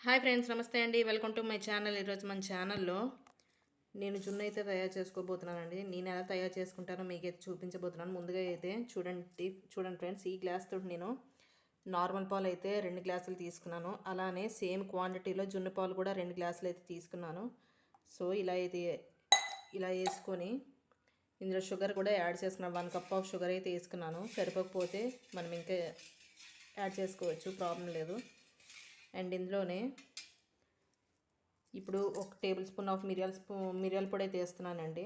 Hi friends, నమస్తే అండి. Welcome to my channel. ఈరోజు మన ఛానల్లో నేను జున్ను అయితే తయారు చేసుకోబోతున్నానండి. నేను ఎలా తయారు చేసుకుంటానో మీకైతే చూపించబోతున్నాను. ముందుగా అయితే చూడండి ఫ్రెండ్స్, ఈ గ్లాస్ తోటి నేను నార్మల్ పాలు అయితే 2 గ్లాసులు తీసుకున్నాను. అలానే సేమ్ క్వాంటిటీలో జున్ను పాలు కూడా 2 గ్లాసులు అయితే తీసుకున్నాను. సో ఇలా వేసుకొని ఇందులో షుగర్ కూడా యాడ్ చేసుకున్నాను. 1 కప్ ఆఫ్ షుగర్ అయితే వేసుకున్నాను. సరిపోకపోతే మనం ఇంకా యాడ్ చేసుకోవచ్చు, ప్రాబ్లం లేదు. అండ్ ఇందులోనే ఇప్పుడు 1 టేబుల్ స్పూన్ ఆఫ్ మిరియాల పొడి అయితే వేస్తున్నానండి.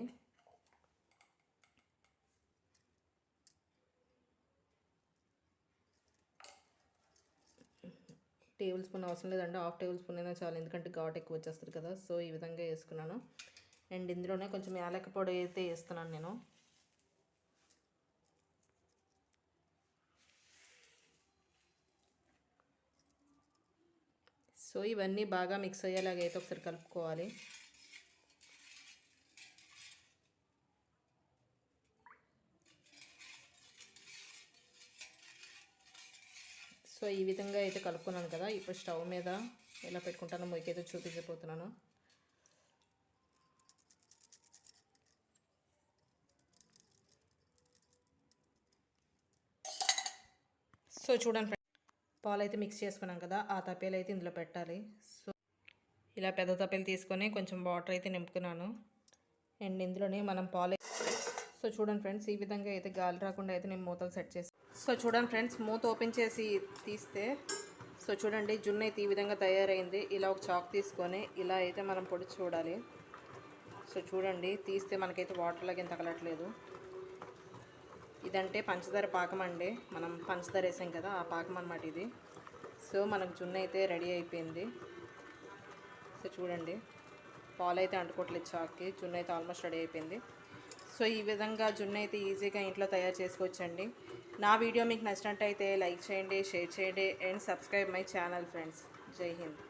టేబుల్ స్పూన్ అవసరం లేదండి, 1/2 టేబుల్ స్పూన్ అయినా చాలు, ఎందుకంటే ఘాటు ఎక్కువ వచ్చేస్తుంది కదా. సో ఈ విధంగా వేసుకున్నాను. అండ్ ఇందులోనే కొంచెం యాలక పొడి అయితే వేస్తున్నాను నేను. సో ఇవన్నీ బాగా మిక్స్ అయ్యేలాగా అయితే ఒకసారి కలుపుకోవాలి. సో ఈ విధంగా అయితే కలుపుకున్నాను కదా. ఇప్పుడు స్టవ్ మీద ఎలా పెట్టుకుంటానో మీకైతే చూపించబోతున్నాను. సో చూడండి, పాలు అయితే మిక్స్ చేసుకున్నాం కదా, ఆ తప్పేలు అయితే ఇందులో పెట్టాలి. సో ఇలా పెద్ద తప్పేలు తీసుకొని కొంచెం వాటర్ అయితే నింపుకున్నాను. అండ్ ఇందులోనే మనం సో చూడండి ఫ్రెండ్స్, ఈ విధంగా అయితే గాలి రాకుండా అయితే నేను మూతలు సెట్ చేసి. సో చూడండి ఫ్రెండ్స్, మూత ఓపెన్ చేసి తీస్తే సో చూడండి, జున్ను అయితే ఈ విధంగా తయారైంది. ఇలా ఒక చాక్ తీసుకొని ఇలా అయితే మనం పొడి చూడాలి. సో చూడండి, తీస్తే మనకైతే వాటర్ లాగా ఏం తగలట్లేదు. ఇదంటే పంచదార పాకం అండి, మనం పంచదార వేసాం కదా, ఆ పాకం అన్నమాట ఇది. సో మనకు జున్ను అయితే రెడీ అయిపోయింది. సో చూడండి, పాలు అయితే అంటుకోవట్లేదు చాక్కి, జున్ను అయితే ఆల్మోస్ట్ రెడీ అయిపోయింది. సో ఈ విధంగా జున్ను అయితే ఈజీగా ఇంట్లో తయారు చేసుకోవచ్చండి. నా వీడియో మీకు నచ్చినట్టయితే లైక్ చేయండి, షేర్ చేయండి and subscribe my channel friends. జై హింద్.